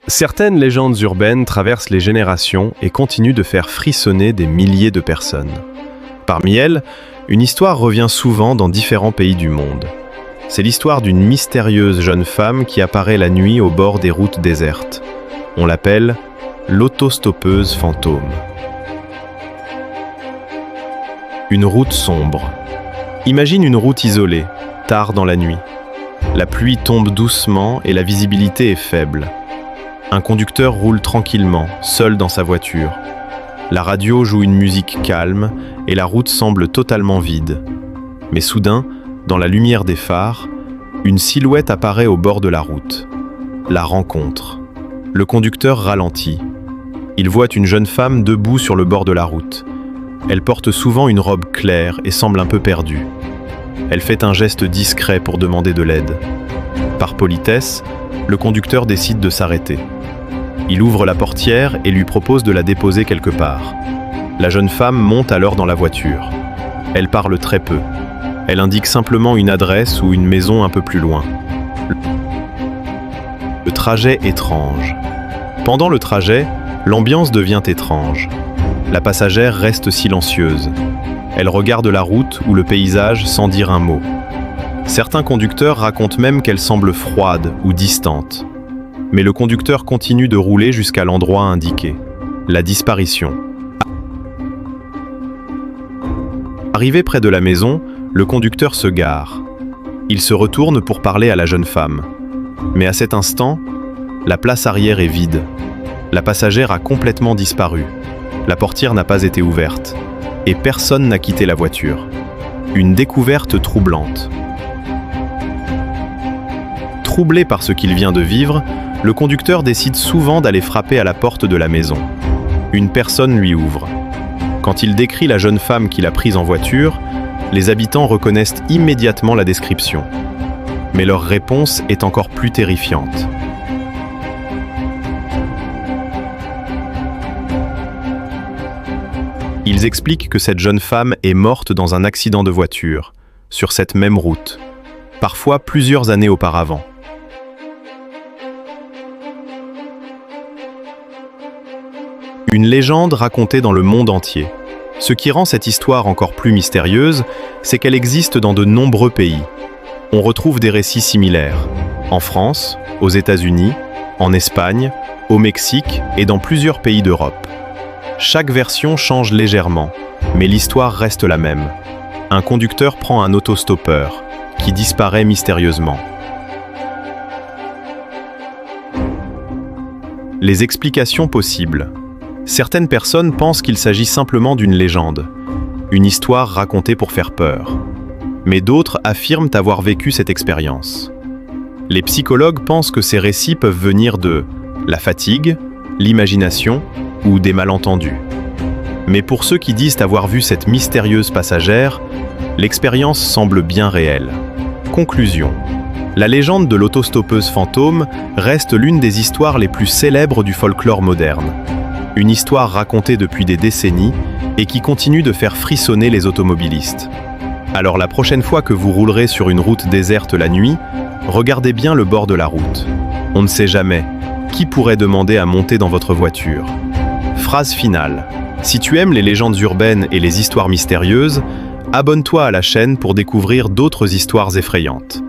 Certaines légendes urbaines traversent les générations et continuent de faire frissonner des milliers de personnes. Parmi elles, une histoire revient souvent dans différents pays du monde. C'est l'histoire d'une mystérieuse jeune femme qui apparaît la nuit au bord des routes désertes. On l'appelle l'autostoppeuse fantôme. Une route sombre. Imagine une route isolée, tard dans la nuit. La pluie tombe doucement et la visibilité est faible. Un conducteur roule tranquillement, seul dans sa voiture. La radio joue une musique calme et la route semble totalement vide. Mais soudain, dans la lumière des phares, une silhouette apparaît au bord de la route. La rencontre. Le conducteur ralentit. Il voit une jeune femme debout sur le bord de la route. Elle porte souvent une robe claire et semble un peu perdue. Elle fait un geste discret pour demander de l'aide. Par politesse, le conducteur décide de s'arrêter. Il ouvre la portière et lui propose de la déposer quelque part. La jeune femme monte alors dans la voiture. Elle parle très peu. Elle indique simplement une adresse ou une maison un peu plus loin. Le trajet étrange. Pendant le trajet, l'ambiance devient étrange. La passagère reste silencieuse. Elle regarde la route ou le paysage sans dire un mot. Certains conducteurs racontent même qu'elle semble froide ou distante. Mais le conducteur continue de rouler jusqu'à l'endroit indiqué. La disparition. Arrivé près de la maison, le conducteur se gare. Il se retourne pour parler à la jeune femme. Mais à cet instant, la place arrière est vide. La passagère a complètement disparu. La portière n'a pas été ouverte. Et personne n'a quitté la voiture. Une découverte troublante. Troublé par ce qu'il vient de vivre, le conducteur décide souvent d'aller frapper à la porte de la maison. Une personne lui ouvre. Quand il décrit la jeune femme qu'il a prise en voiture, les habitants reconnaissent immédiatement la description. Mais leur réponse est encore plus terrifiante. Ils expliquent que cette jeune femme est morte dans un accident de voiture, sur cette même route, parfois plusieurs années auparavant. Une légende racontée dans le monde entier. Ce qui rend cette histoire encore plus mystérieuse, c'est qu'elle existe dans de nombreux pays. On retrouve des récits similaires, en France, aux États-Unis, en Espagne, au Mexique et dans plusieurs pays d'Europe. Chaque version change légèrement, mais l'histoire reste la même. Un conducteur prend un autostoppeur, qui disparaît mystérieusement. Les explications possibles. Certaines personnes pensent qu'il s'agit simplement d'une légende, une histoire racontée pour faire peur. Mais d'autres affirment avoir vécu cette expérience. Les psychologues pensent que ces récits peuvent venir de la fatigue, l'imagination ou des malentendus. Mais pour ceux qui disent avoir vu cette mystérieuse passagère, l'expérience semble bien réelle. Conclusion. La légende de l'autostoppeuse fantôme reste l'une des histoires les plus célèbres du folklore moderne. Une histoire racontée depuis des décennies et qui continue de faire frissonner les automobilistes. Alors la prochaine fois que vous roulerez sur une route déserte la nuit, regardez bien le bord de la route. On ne sait jamais, qui pourrait demander à monter dans votre voiture? Phrase finale. Si tu aimes les légendes urbaines et les histoires mystérieuses, abonne-toi à la chaîne pour découvrir d'autres histoires effrayantes.